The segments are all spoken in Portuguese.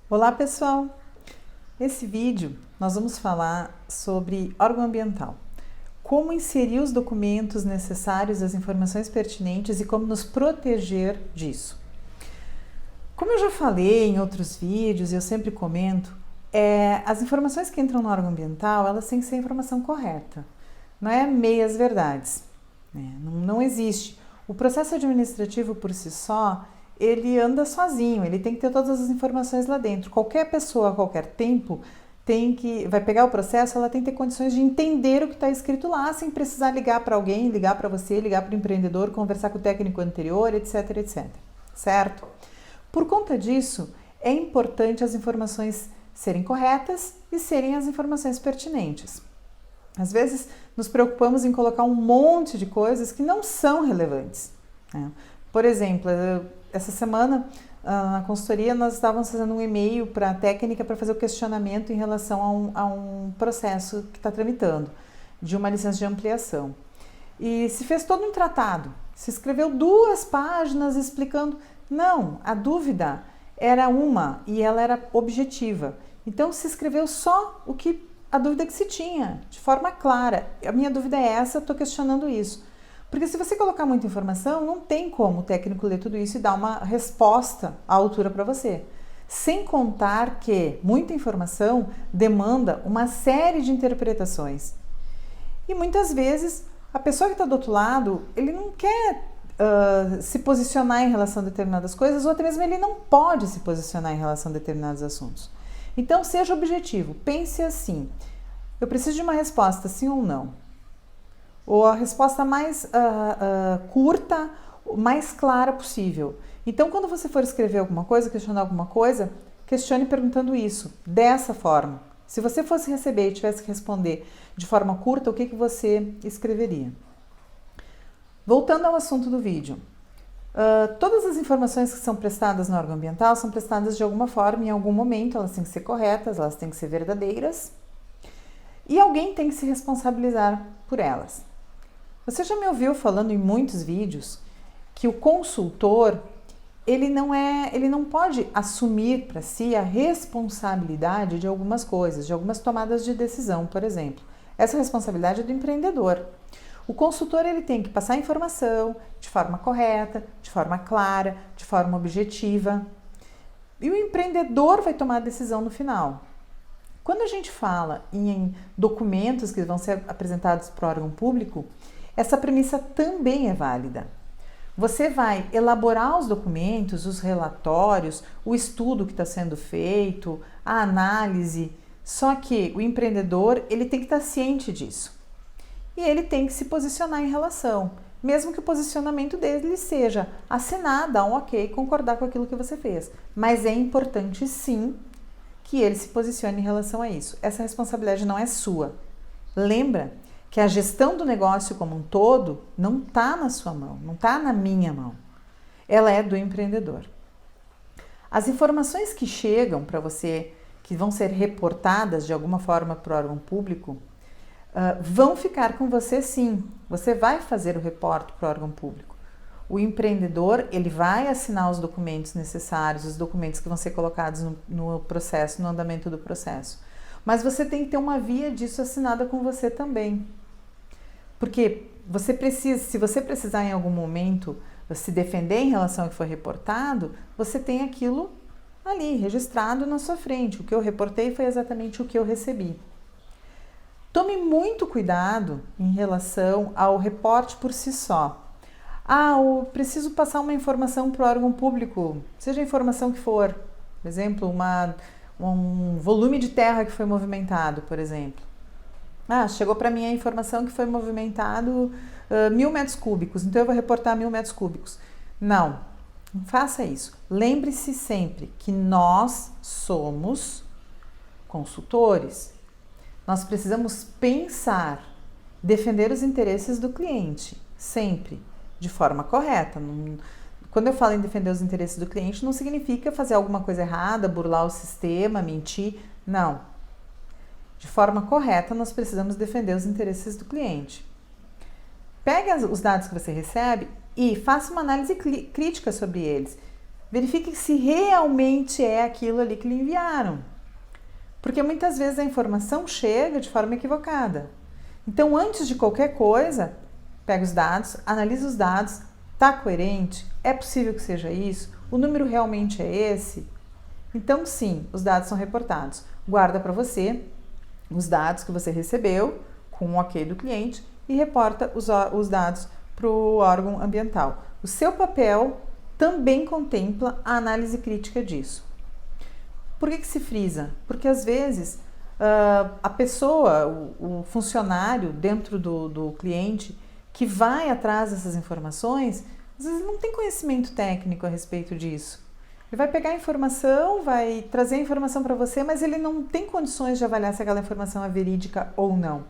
Olá pessoal! Nesse vídeo nós vamos falar sobre órgão ambiental. Como inserir os documentos necessários, as informações pertinentes e como nos proteger disso. Como eu já falei em outros vídeos e eu sempre comento, as informações que entram no órgão ambiental, elas têm que ser a informação correta. Não é meias verdades. Não existe. O processo administrativo por si só, ele anda sozinho, ele tem que ter todas as informações lá dentro. Qualquer pessoa, a qualquer tempo, vai pegar o processo, ela tem que ter condições de entender o que está escrito lá, sem precisar ligar para alguém, ligar para você, ligar para o empreendedor, conversar com o técnico anterior, etc, etc. Certo? Por conta disso, é importante as informações serem corretas e serem as informações pertinentes. Às vezes, nos preocupamos em colocar um monte de coisas que não são relevantes. Por exemplo, essa semana, na consultoria, nós estávamos fazendo um e-mail para a técnica para fazer o questionamento em relação a um processo que está tramitando, de uma licença de ampliação. E se fez todo um tratado, se escreveu 2 páginas explicando. Não, a dúvida era uma e ela era objetiva. Então, se escreveu só a dúvida que se tinha, de forma clara. A minha dúvida é essa, estou questionando isso. Porque se você colocar muita informação, não tem como o técnico ler tudo isso e dar uma resposta à altura para você. Sem contar que muita informação demanda uma série de interpretações. E muitas vezes, a pessoa que está do outro lado, ele não quer se posicionar em relação a determinadas coisas, ou até mesmo ele não pode se posicionar em relação a determinados assuntos. Então, seja objetivo, pense assim, eu preciso de uma resposta sim ou não. Ou a resposta mais curta, mais clara possível. Então, quando você for escrever alguma coisa, questionar alguma coisa, questione perguntando isso, dessa forma. Se você fosse receber e tivesse que responder de forma curta, o que você escreveria? Voltando ao assunto do vídeo. Todas as informações que são prestadas no órgão ambiental são prestadas de alguma forma, em algum momento, elas têm que ser corretas, elas têm que ser verdadeiras e alguém tem que se responsabilizar por elas. Você já me ouviu falando em muitos vídeos que o consultor, ele não pode assumir para si a responsabilidade de algumas coisas, de algumas tomadas de decisão, por exemplo. Essa responsabilidade é do empreendedor. O consultor ele tem que passar a informação de forma correta, de forma clara, de forma objetiva. E o empreendedor vai tomar a decisão no final. Quando a gente fala em documentos que vão ser apresentados para o órgão público, essa premissa também é válida. Você vai elaborar os documentos, os relatórios, o estudo que está sendo feito, a análise, só que o empreendedor ele tem que estar ciente disso. E ele tem que se posicionar em relação, mesmo que o posicionamento dele seja assinar, dar um ok, concordar com aquilo que você fez. Mas é importante sim que ele se posicione em relação a isso. Essa responsabilidade não é sua. Lembra que a gestão do negócio como um todo não está na sua mão, não está na minha mão. Ela é do empreendedor. As informações que chegam para você, que vão ser reportadas de alguma forma para o órgão público, vão ficar com você sim. Você vai fazer o reporte para o órgão público. O empreendedor, ele vai assinar os documentos necessários, os documentos que vão ser colocados no processo, no andamento do processo. Mas você tem que ter uma via disso assinada com você também. Porque se você precisar em algum momento se defender em relação ao que foi reportado, você tem aquilo ali, registrado na sua frente. O que eu reportei foi exatamente o que eu recebi. Tome muito cuidado em relação ao reporte por si só. Eu preciso passar uma informação para o órgão público, seja a informação que for. Por exemplo, um volume de terra que foi movimentado, por exemplo. Chegou para mim a informação que foi movimentado 1.000 metros cúbicos, então eu vou reportar 1.000 metros cúbicos. Não faça isso. Lembre-se sempre que nós somos consultores. Nós precisamos pensar, defender os interesses do cliente, sempre, de forma correta. Quando eu falo em defender os interesses do cliente, não significa fazer alguma coisa errada, burlar o sistema, mentir. Não. De forma correta, nós precisamos defender os interesses do cliente. Pegue os dados que você recebe e faça uma análise crítica sobre eles. Verifique se realmente é aquilo ali que lhe enviaram. Porque muitas vezes a informação chega de forma equivocada. Então, antes de qualquer coisa, pega os dados, analisa os dados, está coerente? É possível que seja isso? O número realmente é esse? Então, sim, os dados são reportados. Guarda para você os dados que você recebeu com o ok do cliente e reporta os dados para o órgão ambiental. O seu papel também contempla a análise crítica disso. Por que se frisa? Porque às vezes a pessoa, o funcionário dentro do cliente que vai atrás dessas informações, às vezes não tem conhecimento técnico a respeito disso. Ele vai pegar a informação, vai trazer a informação para você, mas ele não tem condições de avaliar se aquela informação é verídica ou não.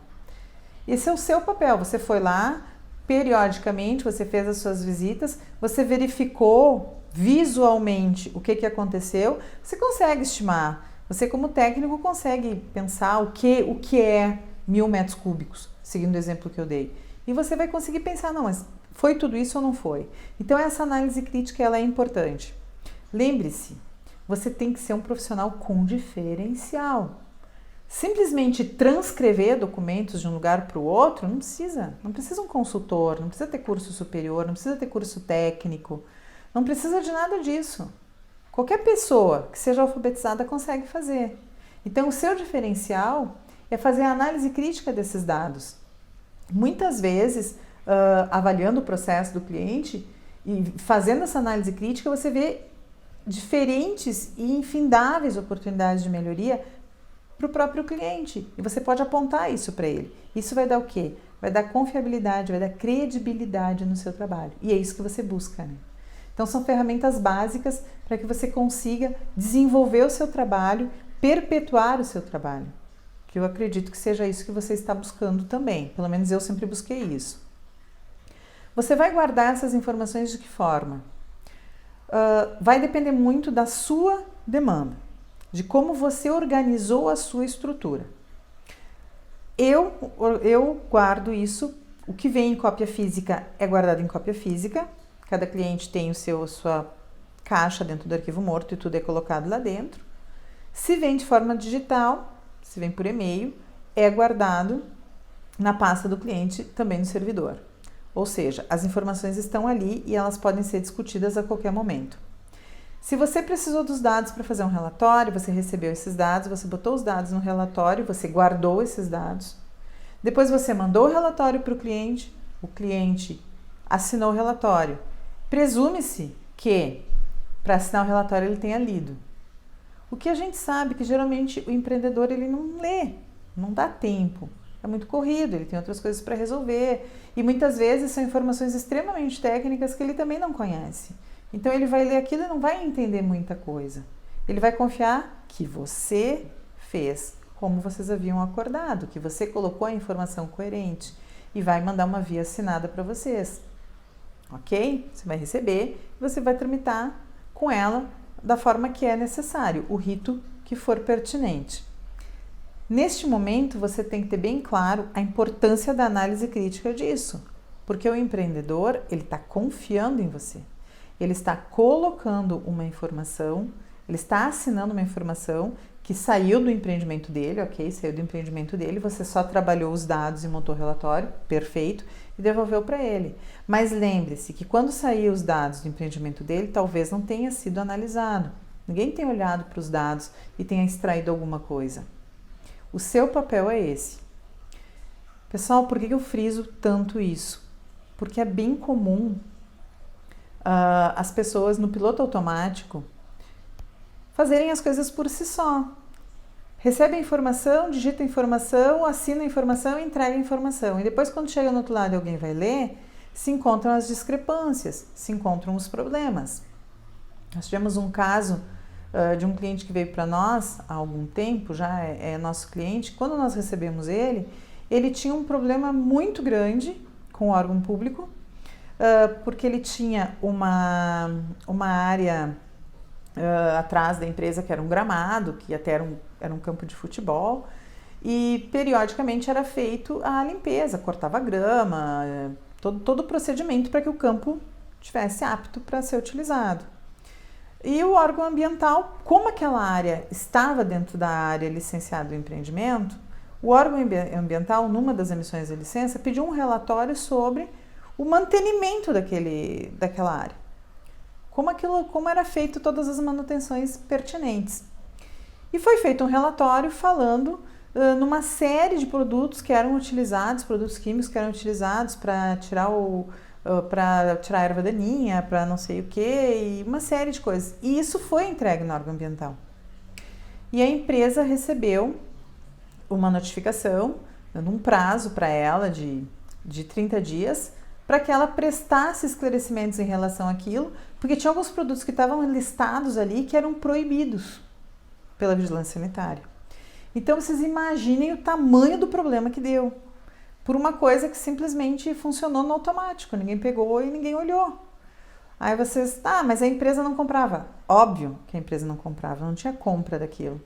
Esse é o seu papel. Você foi lá, periodicamente, você fez as suas visitas, você verificou visualmente o que aconteceu, você consegue estimar. Você, como técnico, consegue pensar o que é 1.000 metros cúbicos, seguindo o exemplo que eu dei. E você vai conseguir pensar, não, mas foi tudo isso ou não foi? Então, essa análise crítica ela é importante. Lembre-se, você tem que ser um profissional com diferencial. Simplesmente transcrever documentos de um lugar para o outro não precisa. Não precisa um consultor, não precisa ter curso superior, não precisa ter curso técnico, não precisa de nada disso. Qualquer pessoa que seja alfabetizada consegue fazer. Então, o seu diferencial é fazer a análise crítica desses dados. Muitas vezes, avaliando o processo do cliente e fazendo essa análise crítica, você vê diferentes e infindáveis oportunidades de melhoria para o próprio cliente. E você pode apontar isso para ele. Isso vai dar o quê? Vai dar confiabilidade, vai dar credibilidade no seu trabalho. E é isso que você busca, né? Então, são ferramentas básicas para que você consiga desenvolver o seu trabalho, perpetuar o seu trabalho. Que eu acredito que seja isso que você está buscando também. Pelo menos eu sempre busquei isso. Você vai guardar essas informações de que forma? Vai depender muito da sua demanda, de como você organizou a sua estrutura. Eu guardo isso, o que vem em cópia física é guardado em cópia física, cada cliente tem a sua caixa dentro do arquivo morto e tudo é colocado lá dentro. Se vem de forma digital, se vem por e-mail, é guardado na pasta do cliente também no servidor. Ou seja, as informações estão ali e elas podem ser discutidas a qualquer momento. Se você precisou dos dados para fazer um relatório, você recebeu esses dados, você botou os dados no relatório, você guardou esses dados. Depois você mandou o relatório para o cliente assinou o relatório. Presume-se que para assinar o relatório ele tenha lido. O que a gente sabe que geralmente o empreendedor ele não lê, não dá tempo. É muito corrido, ele tem outras coisas para resolver e muitas vezes são informações extremamente técnicas que ele também não conhece. Então ele vai ler aquilo e não vai entender muita coisa. Ele vai confiar que você fez como vocês haviam acordado, que você colocou a informação coerente e vai mandar uma via assinada para vocês. Ok? Você vai receber e você vai tramitar com ela da forma que é necessário, o rito que for pertinente. Neste momento, você tem que ter bem claro a importância da análise crítica disso, porque o empreendedor, ele está confiando em você. Ele está colocando uma informação, ele está assinando uma informação que saiu do empreendimento dele, ok? Saiu do empreendimento dele, você só trabalhou os dados e montou o relatório, perfeito, e devolveu para ele. Mas lembre-se que quando saíram os dados do empreendimento dele, talvez não tenha sido analisado. Ninguém tem olhado para os dados e tenha extraído alguma coisa. O seu papel é esse. Pessoal, por que eu friso tanto isso? Porque é bem comum as pessoas no piloto automático fazerem as coisas por si só. Recebe a informação, digita a informação, assina a informação e entrega a informação. E depois, quando chega no outro lado e alguém vai ler, se encontram as discrepâncias, se encontram os problemas. Nós tivemos um caso de um cliente que veio para nós há algum tempo, já é nosso cliente. Quando nós recebemos ele tinha um problema muito grande com o órgão público, porque ele tinha uma área atrás da empresa que era um gramado, que até era um campo de futebol, e periodicamente era feito a limpeza, cortava grama, todo o procedimento para que o campo estivesse apto para ser utilizado. E o órgão ambiental, como aquela área estava dentro da área licenciada do empreendimento, o órgão ambiental, numa das emissões de licença, pediu um relatório sobre o mantenimento daquela área. Como era feito todas as manutenções pertinentes. E foi feito um relatório falando numa série de produtos que eram utilizados, produtos químicos que eram utilizados para tirar a erva daninha, para não sei o que, e uma série de coisas. E isso foi entregue no órgão ambiental. E a empresa recebeu uma notificação, dando um prazo para ela de 30 dias, para que ela prestasse esclarecimentos em relação àquilo, porque tinha alguns produtos que estavam listados ali que eram proibidos pela vigilância sanitária. Então vocês imaginem o tamanho do problema que deu, por uma coisa que simplesmente funcionou no automático, ninguém pegou e ninguém olhou. Aí vocês, mas a empresa não comprava. Óbvio que a empresa não comprava, não tinha compra daquilo.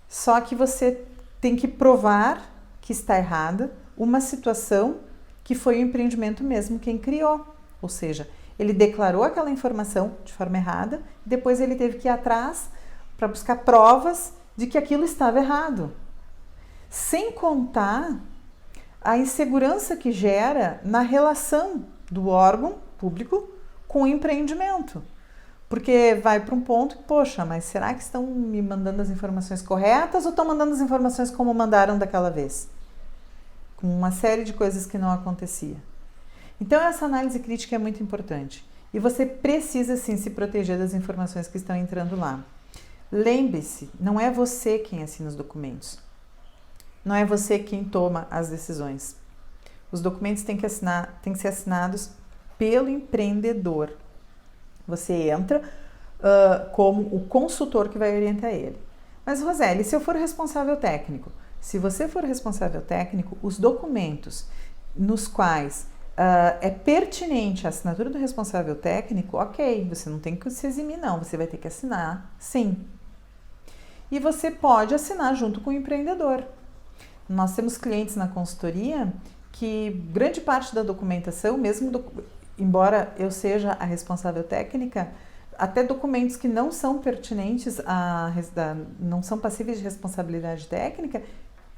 Só que você tem que provar que está errada uma situação que foi o empreendimento mesmo quem criou. Ou seja, ele declarou aquela informação de forma errada, depois ele teve que ir atrás para buscar provas de que aquilo estava errado. Sem contar a insegurança que gera na relação do órgão público com o empreendimento. Porque vai para um ponto que, poxa, mas será que estão me mandando as informações corretas ou estão mandando as informações como mandaram daquela vez? Com uma série de coisas que não acontecia. Então essa análise crítica é muito importante. E você precisa sim se proteger das informações que estão entrando lá. Lembre-se, não é você quem assina os documentos. Não é você quem toma as decisões. Os documentos têm que ser assinados pelo empreendedor. Você entra como o consultor que vai orientar ele. Mas, Roseli, se eu for responsável técnico? Se você for responsável técnico, os documentos nos quais é pertinente a assinatura do responsável técnico, ok, você não tem que se eximir, não. Você vai ter que assinar, sim. E você pode assinar junto com o empreendedor. Nós temos clientes na consultoria que grande parte da documentação, embora eu seja a responsável técnica, até documentos que não são pertinentes, não são passíveis de responsabilidade técnica,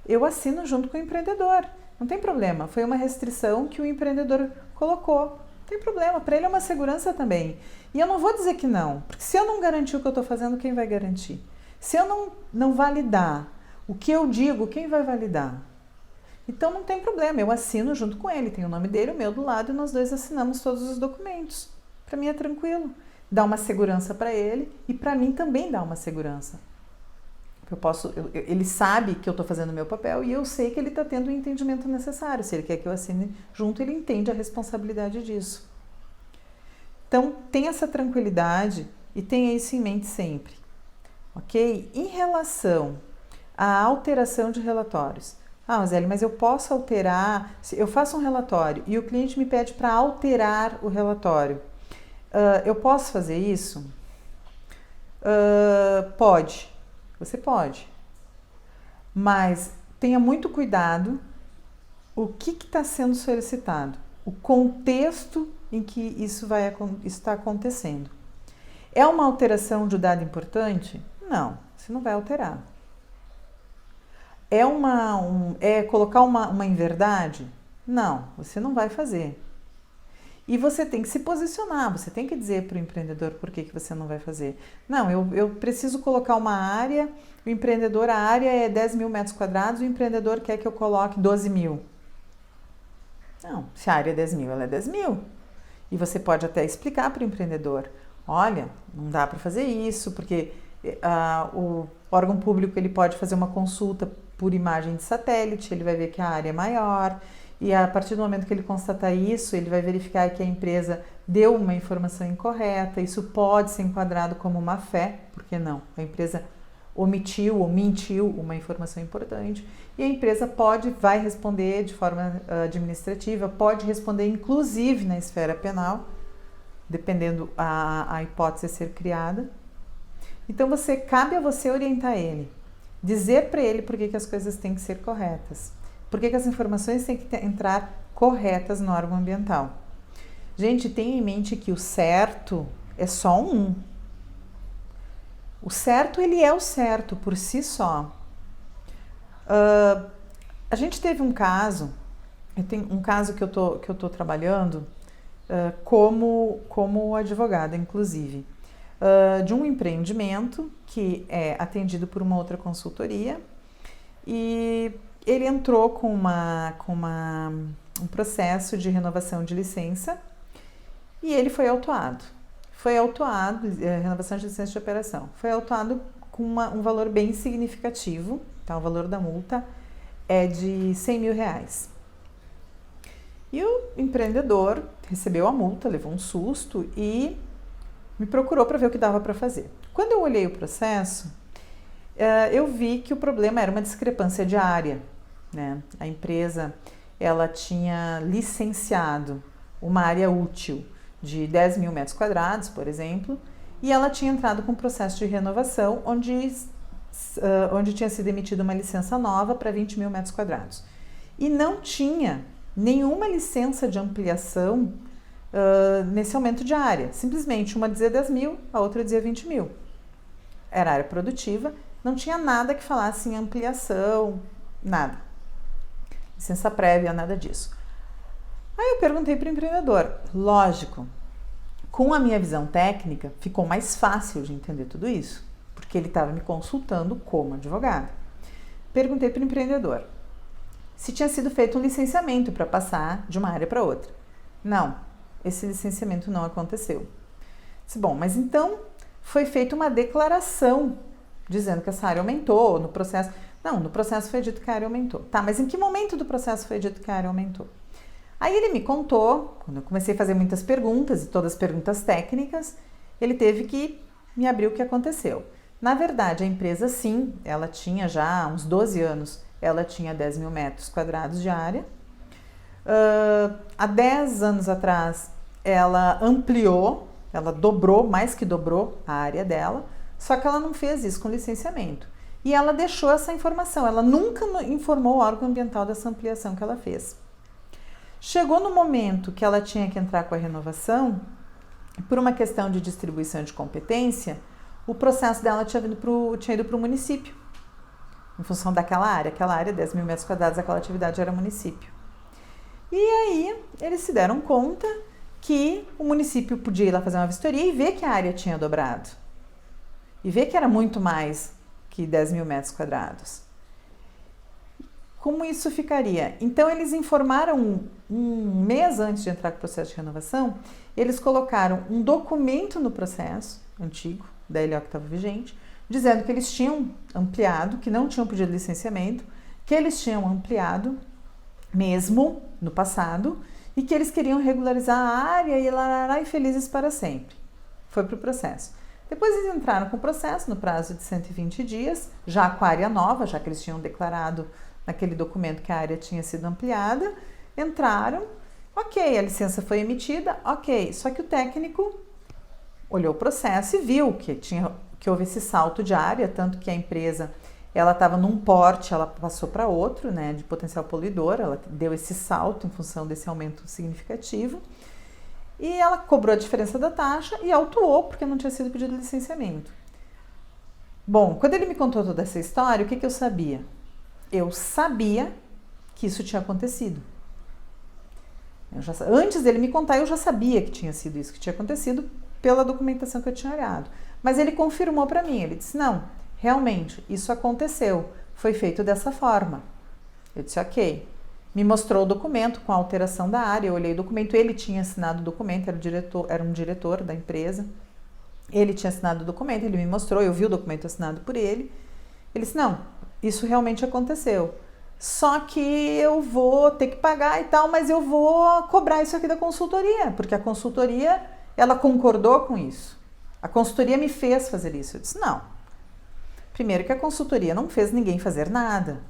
eu assino junto com o empreendedor. Não tem problema, foi uma restrição que o empreendedor colocou. Não tem problema, para ele é uma segurança também. E eu não vou dizer que não, porque se eu não garantir o que eu estou fazendo, quem vai garantir? Se eu não validar o que eu digo, quem vai validar? Então não tem problema, eu assino junto com ele, tem o nome dele, o meu do lado, e nós dois assinamos todos os documentos. Para mim é tranquilo, dá uma segurança para ele e para mim também dá uma segurança. Ele sabe que eu estou fazendo o meu papel e eu sei que ele está tendo o entendimento necessário. Se ele quer que eu assine junto, ele entende a responsabilidade disso. Então tenha essa tranquilidade e tenha isso em mente sempre, ok? Em relação à alteração de relatórios. Roseli, mas eu posso alterar, se eu faço um relatório e o cliente me pede para alterar o relatório, eu posso fazer isso? Pode, você pode, mas tenha muito cuidado o que está sendo solicitado, o contexto em que isso está acontecendo. É uma alteração de um dado importante? Não, você não vai alterar. É colocar uma inverdade? Não, você não vai fazer. E você tem que se posicionar, você tem que dizer para o empreendedor por que você não vai fazer. Não, eu preciso colocar uma área, a área é 10 mil metros quadrados, o empreendedor quer que eu coloque 12 mil. Não, se a área é 10 mil, ela é 10 mil. E você pode até explicar para o empreendedor, olha, não dá para fazer isso, porque o órgão público ele pode fazer uma consulta por imagem de satélite, ele vai ver que a área é maior e a partir do momento que ele constatar isso, ele vai verificar que a empresa deu uma informação incorreta, isso pode ser enquadrado como má fé, por que não? A empresa omitiu ou mentiu uma informação importante e a empresa vai responder de forma administrativa, pode responder inclusive na esfera penal, dependendo a hipótese a ser criada. Então cabe a você orientar ele, dizer para ele por que as coisas têm que ser corretas, por que as informações têm que entrar corretas no órgão ambiental. Gente, tenha em mente que o certo é só um. O certo, ele é o certo por si só. A gente teve um caso, eu tenho um caso que eu tô trabalhando como advogada, inclusive, de um empreendimento que é atendido por uma outra consultoria e ele entrou com um processo de renovação de licença e ele foi autuado. Renovação de licença de operação. Foi autuado com um valor bem significativo, tá? O valor da multa é de R$100 mil. E o empreendedor recebeu a multa, levou um susto e me procurou para ver o que dava para fazer. Quando eu olhei o processo, eu vi que o problema era uma discrepância de área, né? A empresa, ela tinha licenciado uma área útil de 10 mil metros quadrados, por exemplo, e ela tinha entrado com um processo de renovação onde tinha sido emitida uma licença nova para 20 mil metros quadrados. E não tinha nenhuma licença de ampliação nesse aumento de área. Simplesmente uma dizia 10 mil, a outra dizia 20 mil. Era área produtiva, não tinha nada que falasse em ampliação, nada. Licença prévia, nada disso. Aí eu perguntei para o empreendedor, lógico, com a minha visão técnica, ficou mais fácil de entender tudo isso, porque ele estava me consultando como advogado. Perguntei para o empreendedor se tinha sido feito um licenciamento para passar de uma área para outra. Não, esse licenciamento não aconteceu. Disse, bom, mas então foi feita uma declaração dizendo que essa área aumentou no processo. Não, no processo foi dito que a área aumentou. Tá, mas em que momento do processo foi dito que a área aumentou? Aí ele me contou, quando eu comecei a fazer muitas perguntas, e todas perguntas técnicas, ele teve que me abrir o que aconteceu. Na verdade, a empresa sim, ela tinha já uns 12 anos, ela tinha 10 mil metros quadrados de área. Há 10 anos atrás, ela ampliou, ela dobrou, mais que dobrou a área dela, só que ela não fez isso com licenciamento. E ela deixou essa informação, ela nunca informou o órgão ambiental dessa ampliação que ela fez. Chegou no momento que ela tinha que entrar com a renovação, por uma questão de distribuição de competência, o processo dela tinha ido para o município, em função daquela área, 10 mil metros quadrados, aquela atividade era município. E aí eles se deram conta que o município podia ir lá fazer uma vistoria e ver que a área tinha dobrado. E ver que era muito mais que 10 mil metros quadrados. Como isso ficaria? Então, eles informaram um mês antes de entrar com o processo de renovação, eles colocaram um documento no processo antigo, da LO que estava vigente, dizendo que eles tinham ampliado, que não tinham pedido licenciamento, que eles tinham ampliado mesmo no passado e que eles queriam regularizar a área e larará e felizes para sempre. Foi para o processo. Depois eles entraram com o processo no prazo de 120 dias, já com a área nova, já que eles tinham declarado naquele documento que a área tinha sido ampliada, entraram, ok, a licença foi emitida, ok, só que o técnico olhou o processo e viu que houve esse salto de área, tanto que a empresa ela estava num porte, ela passou para outro, né, de potencial poluidor, ela deu esse salto em função desse aumento significativo, e ela cobrou a diferença da taxa e autuou porque não tinha sido pedido licenciamento. Bom, quando ele me contou toda essa história, o que eu sabia? Eu sabia que isso tinha acontecido. Antes dele me contar, eu já sabia que tinha sido isso, que tinha acontecido pela documentação que eu tinha olhado. Mas ele confirmou para mim, ele disse, não, realmente, isso aconteceu, foi feito dessa forma. Eu disse, ok. Me mostrou o documento com a alteração da área, eu olhei o documento, ele tinha assinado o documento, era um diretor da empresa. Ele tinha assinado o documento, ele me mostrou, eu vi o documento assinado por ele. Ele disse, não, isso realmente aconteceu. Só que eu vou ter que pagar e tal, mas eu vou cobrar isso aqui da consultoria, porque a consultoria, ela concordou com isso. A consultoria me fez fazer isso. Eu disse, não. Primeiro que a consultoria não fez ninguém fazer nada.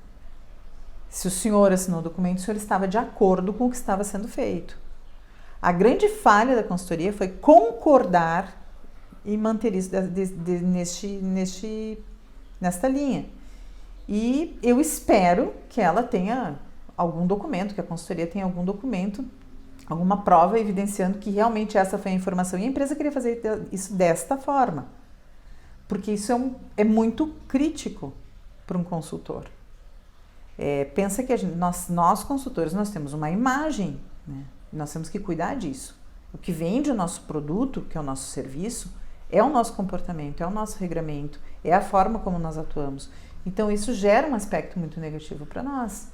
Se o senhor assinou o documento, o senhor estava de acordo com o que estava sendo feito. A grande falha da consultoria foi concordar e manter isso nesta linha. E eu espero que ela tenha algum documento, que a consultoria tenha algum documento, alguma prova evidenciando que realmente essa foi a informação. E a empresa queria fazer isso desta forma. porque isso é muito crítico para um consultor. Pensa que nós consultores, nós temos uma imagem, né? Nós temos que cuidar disso. O que vende o nosso produto, que é o nosso serviço, é o nosso comportamento, é o nosso regramento, é a forma como nós atuamos. Então, isso gera um aspecto muito negativo para nós.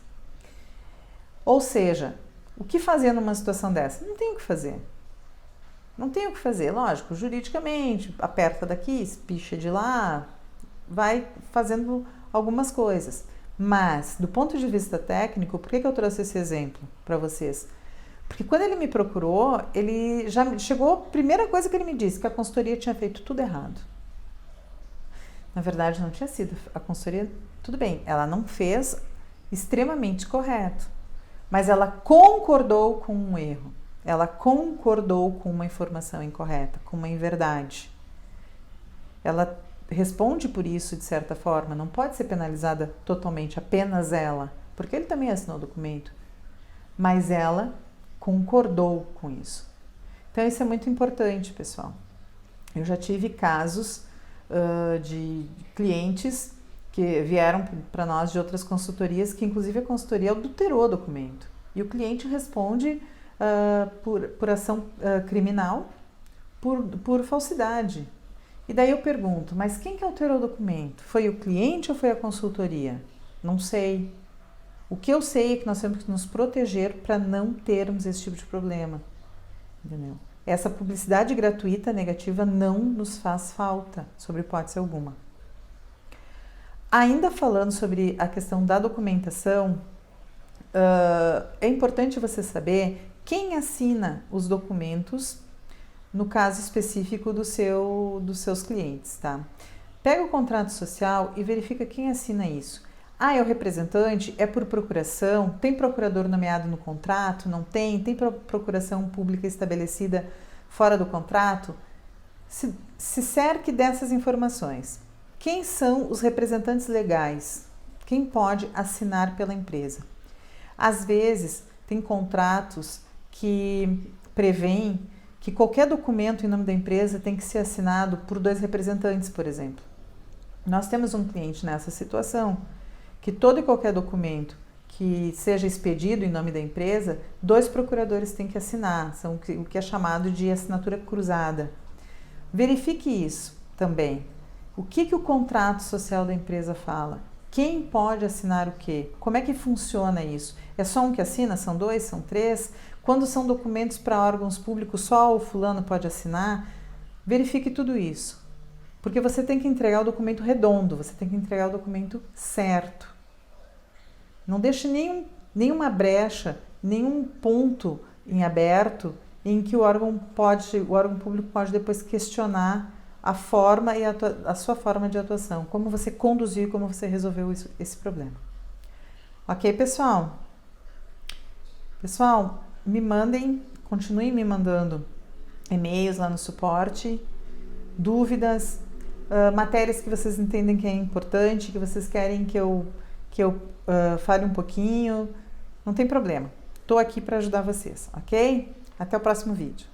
Ou seja, o que fazer numa situação dessa? Não tem o que fazer. Não tem o que fazer, lógico, juridicamente, aperta daqui, espicha de lá, vai fazendo algumas coisas. Mas, do ponto de vista técnico, por que eu trouxe esse exemplo para vocês? Porque quando ele me procurou, ele já chegou, a primeira coisa que ele me disse, que a consultoria tinha feito tudo errado. Na verdade, não tinha sido. A consultoria, tudo bem, ela não fez extremamente correto, mas ela concordou com um erro. Ela concordou com uma informação incorreta, com uma inverdade. Ela responde por isso, de certa forma, não pode ser penalizada totalmente, apenas ela, porque ele também assinou o documento, mas ela concordou com isso. Então, isso é muito importante, pessoal. Eu já tive casos de clientes que vieram para nós de outras consultorias, que inclusive a consultoria adulterou o documento. E o cliente responde por ação criminal por falsidade. E daí eu pergunto, mas quem que alterou o documento? Foi o cliente ou foi a consultoria? Não sei. O que eu sei é que nós temos que nos proteger para não termos esse tipo de problema. Entendeu? Essa publicidade gratuita negativa não nos faz falta, sob hipótese alguma. Ainda falando sobre a questão da documentação, é importante você saber quem assina os documentos no caso específico dos seus clientes, tá? Pega o contrato social e verifica quem assina isso. É o representante? É por procuração? Tem procurador nomeado no contrato? Não tem? Tem procuração pública estabelecida fora do contrato? Se cerque dessas informações. Quem são os representantes legais? Quem pode assinar pela empresa? Às vezes, tem contratos que prevêem que qualquer documento em nome da empresa tem que ser assinado por 2 representantes, por exemplo. Nós temos um cliente nessa situação, que todo e qualquer documento que seja expedido em nome da empresa, 2 procuradores têm que assinar, são o que é chamado de assinatura cruzada. Verifique isso também. O que o contrato social da empresa fala? Quem pode assinar o quê? Como é que funciona isso? É só um que assina? São 2? São 3? Quando são documentos para órgãos públicos, só o fulano pode assinar? Verifique tudo isso. Porque você tem que entregar o documento redondo, você tem que entregar o documento certo. Não deixe nenhuma brecha, nenhum ponto em aberto em que o órgão público pode depois questionar a forma e a sua forma de atuação, como você conduziu e como você resolveu esse problema. Ok, pessoal? Pessoal, continuem me mandando e-mails lá no suporte, dúvidas, matérias que vocês entendem que é importante, que vocês querem que eu fale um pouquinho, não tem problema. Estou aqui para ajudar vocês, ok? Até o próximo vídeo.